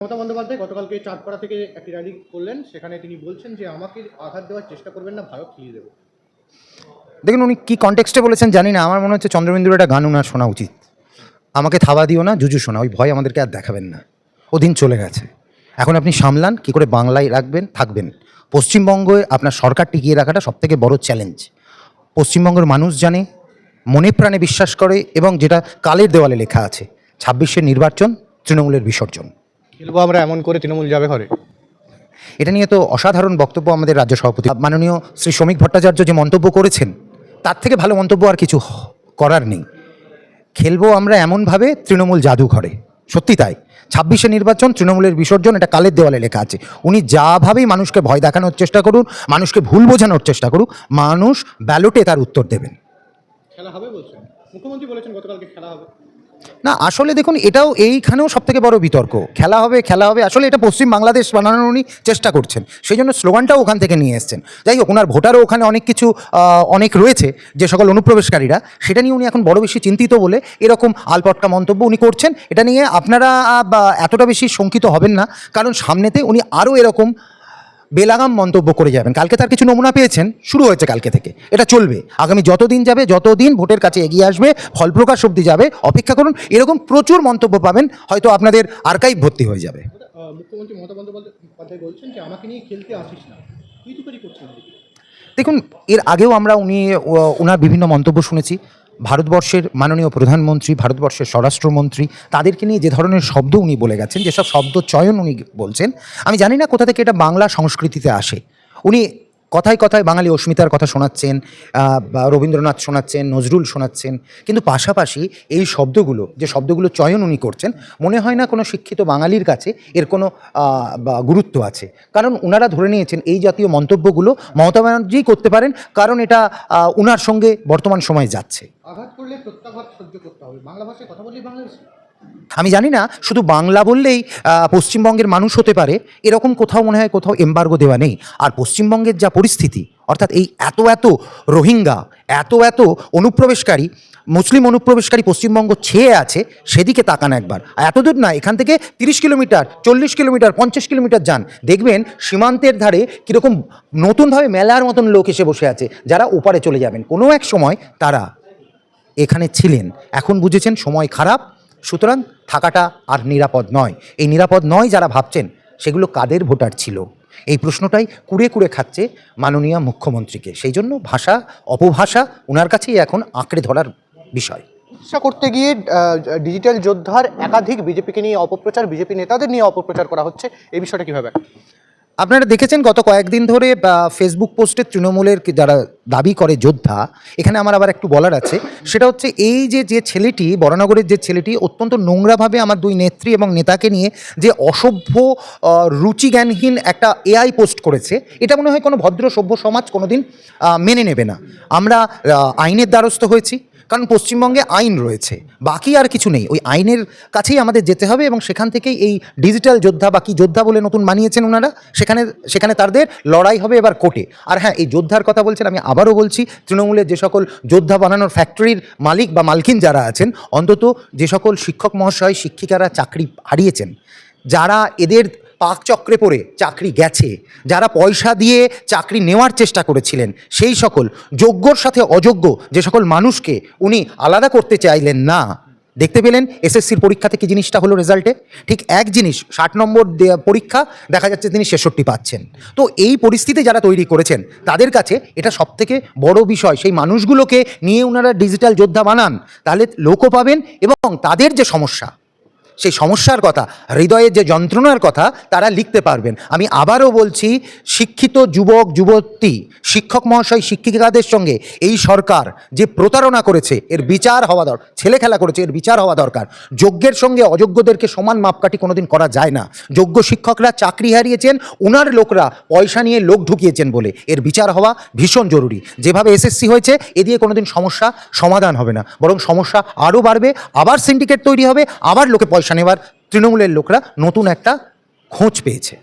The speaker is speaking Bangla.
মমতা বন্দ্যোপাধ্যায় গতকালকে চাঁদপাড়া থেকে একটি র্যালি করলেন, সেখানে তিনি বলছেন যে আমাকে আঘাত দেওয়ার চেষ্টা করবেন না, ভারত ফিরিয়ে দেবো। দেখুন উনি কী কনটেক্সটে বলেছেন জানি না। আমার মনে হচ্ছে চন্দ্রবিন্দুর একটা গান ওনার শোনা উচিত। আমাকে থাবা দিও না, জুজু শোনা, ওই ভয় আমাদেরকে আর দেখাবেন না। ওদিন চলে গেছে। এখন আপনি সামলান, কী করে বাংলায় রাখবেন, থাকবেন। পশ্চিমবঙ্গে আপনার সরকার টিকিয়ে রাখাটা সবথেকে বড় চ্যালেঞ্জ। পশ্চিমবঙ্গের মানুষ জানে, মনে প্রাণে বিশ্বাস করে, এবং যেটা কালের দেওয়ালে লেখা আছে, 26-এর নির্বাচন তৃণমূলের বিসর্জন। খেলবো আমরা এমন করে, তৃণমূল যাবে ঘরে। এটা নিয়ে তো অসাধারণ বক্তব্য আমাদের রাজ্য সভাপতি মাননীয় শ্রী শ্রমিক ভট্টাচার্য যে মন্তব্য করেছেন, তার থেকে ভালো মন্তব্য আর কিছু করার নেই। খেলবো আমরা এমনভাবে, তৃণমূল জাদুঘরে। সত্যি তাই। 26-এর নির্বাচন তৃণমূলের বিসর্জন, এটা কালের দেওয়ালে লেখা আছে। উনি যাভাবেই মানুষকে ভয় দেখানোর চেষ্টা করুন, মানুষকে ভুল বোঝানোর চেষ্টা করুক, মানুষ ব্যালটে তার উত্তর দেবেন। খেলা হবে বলছেন, মুখ্যমন্ত্রী বলেছেন গতকালকে খেলা হবে। না, আসলে দেখুন, এটাও এইখানেও সবথেকে বড় বিতর্ক। খেলা হবে, খেলা হবে, আসলে এটা পশ্চিম বাংলাদেশ বানানোর উনি চেষ্টা করছেন, সেই জন্য স্লোগানটাও ওখান থেকে নিয়ে এসছেন। যাই হোক, ওনার ভোটারও ওখানে অনেক কিছু অনেক রয়েছে, যে সকল অনুপ্রবেশকারীরা, সেটা নিয়ে উনি এখন বড় বেশি চিন্তিত বলে এরকম আলপট্টা মন্তব্য উনি করছেন। এটা নিয়ে আপনারা এতটা বেশি শঙ্কিত হবেন না, কারণ সামনেতে উনি আরও এরকম বেলাগাম মন্তব্য করে যাবেন। কালকে তার কিছু নমুনা পেয়েছেন, শুরু হয়েছে কালকে থেকে, এটা চলবে। আগামী যতদিন যাবে, যতদিন ভোটের কাছে এগিয়ে আসবে, ফলপ্রকাশ অবধি যাবে, অপেক্ষা করুন। এরকম প্রচুর মন্তব্য পাবেন, হয়তো আপনাদের আর্কাইভ ভর্তি হয়ে যাবে। মুখ্যমন্ত্রী মমতা বন্দ্যোপাধ্যায় বলছেন যে আমাকে নিয়ে খেলতে আসিস না, তুই তো করছেন। দেখুন, এর আগেও আমরা ওনার বিভিন্ন মন্তব্য শুনেছি। ভারতবর্ষের মাননীয় প্রধানমন্ত্রী, ভারতবর্ষের স্বরাষ্ট্রমন্ত্রী, তাদেরকে নিয়ে যে ধরনের শব্দ উনি বলে গেছেন, যেসব শব্দ চয়ন উনি বলছেন, আমি জানি না কোথা থেকে এটা বাংলা সংস্কৃতিতে আসে। উনি কথায় কথায় বাঙালি অস্মিতার কথা শোনাচ্ছেন, রবীন্দ্রনাথ শোনাচ্ছেন, নজরুল শোনাচ্ছেন, কিন্তু পাশাপাশি এই শব্দগুলো, যে শব্দগুলো চয়ন উনি করছেন, মনে হয় না কোনো শিক্ষিত বাঙালির কাছে এর কোনো গুরুত্ব আছে। কারণ ওনারা ধরে নিয়েছেন এই জাতীয় মন্তব্যগুলো মমতা ব্যানার্জিই করতে পারেন, কারণ এটা ওনার সঙ্গে বর্তমান সময়ে যাচ্ছে। আঘাত করলে প্রত্যাঘাত সহ্য করতে হবে, বাংলা ভাষায় কথা বললেই বাংলাদেশি। আমি জানি না শুধু বাংলা বললেই পশ্চিমবঙ্গের মানুষ হতে পারে, এরকম কোথাও মনে হয় কোথাও এমবার্গো দেওয়া নেই। আর পশ্চিমবঙ্গের যা পরিস্থিতি, অর্থাৎ এই এত এত রোহিঙ্গা, এত এত অনুপ্রবেশকারী, মুসলিম অনুপ্রবেশকারী পশ্চিমবঙ্গ ছেয়ে আছে, সেদিকে তাকান একবার। এতদূর না, এখান থেকে 30 কিলোমিটার, 40 কিলোমিটার, 50 কিলোমিটার যান, দেখবেন সীমান্তের ধারে কীরকম নতুনভাবে মেলার মতন লোক এসে বসে আছে, যারা ওপারে চলে যাবেন। কোনো এক সময় তারা এখানে ছিলেন, এখন বুঝেছেন সময় খারাপ, সুতরাং থাকাটা আর নিরাপদ নয়। এই নিরাপদ নয় যারা ভাবছেন, সেগুলো কাদের ভোটার ছিল? এই প্রশ্নটাই কুড়ে কুড়ে খাচ্ছে মাননীয় মুখ্যমন্ত্রীকে। সেই জন্য ভাষা, অপভাষা ওনার কাছেই এখন আঁকড়ে ধরার বিষয়। চিকিৎসা করতে গিয়ে ডিজিটাল যোদ্ধার একাধিক বিজেপিকে নিয়ে অপপ্রচার, বিজেপি নেতাদের নিয়ে অপপ্রচার করা হচ্ছে, এই বিষয়টা কীভাবে? আপনারা দেখেছেন গত কয়েকদিন ধরে ফেসবুক পোস্টে তৃণমূলের যারা দাবি করে যোদ্ধা, এখানে আমার আবার একটু বলার আছে, সেটা হচ্ছে এই যে ছেলেটি, বরানগরের যে ছেলেটি অত্যন্ত নোংরাভাবে আমার দুই নেত্রী এবং নেতাকে নিয়ে যে অসভ্য, রুচিজ্ঞানহীন একটা এআই পোস্ট করেছে, এটা মনে হয় কোনো ভদ্র সভ্য সমাজ কোনোদিন মেনে নেবে না। আমরা আইনের দ্বারস্থ হয়েছি, কারণ পশ্চিমবঙ্গে আইন রয়েছে, বাকি আর কিছু নেই। ওই আইনের কাছেই আমাদের যেতে হবে, এবং সেখান থেকেই এই ডিজিটাল যোদ্ধা বা কি যোদ্ধা বলে নতুন বানিয়েছেন ওনারা, সেখানে তাদের লড়াই হবে এবার কোর্টে। আর হ্যাঁ, এই যোদ্ধার কথা বলছেন, আমি আবারও বলছি, তৃণমূলের যে সকল যোদ্ধা বানানোর ফ্যাক্টরির মালিক বা মালকিন যারা আছেন, অন্তত যে সকল শিক্ষক মহাশয়, শিক্ষিকারা চাকরি হারিয়েছেন, যারা এদের পাকচক্রে পড়ে চাকরি গেছে, যারা পয়সা দিয়ে চাকরি নেওয়ার চেষ্টা করেছিলেন, সেই সকল যোগ্যর সাথে অযোগ্য যে সকল মানুষকে উনি আলাদা করতে চাইলেন না। দেখতে পেলেন এসএসসির পরীক্ষাতে কি জিনিসটা হলো রেজাল্টে, ঠিক এক জিনিস, 60 নম্বর পরীক্ষা, দেখা যাচ্ছে তিনি 66 পাচ্ছেন। তো এই পরিস্থিতি যারা তৈরি করেছেন, তাদের কাছে এটা সবথেকে বড় বিষয়। সেই মানুষগুলোকে নিয়ে ওনারা ডিজিটাল যোদ্ধা বানান, তাহলে লোকও পাবেন, এবং তাদের যে সমস্যা, সেই সমস্যার কথা, হৃদয়ের যে যন্ত্রণার কথা, তারা লিখতে পারবেন। আমি আবারও বলছি, শিক্ষিত যুবক যুবতী, শিক্ষক মহাশয়, শিক্ষিকাদের সঙ্গে এই সরকার যে প্রতারণা করেছে, এর বিচার হওয়া দরকার। ছেলে খেলা করেছে, এর বিচার হওয়া দরকার। যোগ্যের সঙ্গে অযোগ্যদেরকে সমান মাপকাঠি কোনোদিন করা যায় না। যোগ্য শিক্ষকরা চাকরি হারিয়েছেন, ওনার লোকরা পয়সা নিয়ে লোক ঢুকিয়েছেন বলে এর বিচার হওয়া ভীষণ জরুরি। যেভাবে এসএসসি হয়েছে, এ দিয়ে কোনোদিন সমস্যা সমাধান হবে না, বরং সমস্যা আরও বাড়বে। আবার সিন্ডিকেট তৈরি হবে, আবার লোকে পয়সা নেওয়ার তৃণমূলের লোকরা নতুন একটা খোঁজ পেয়েছে।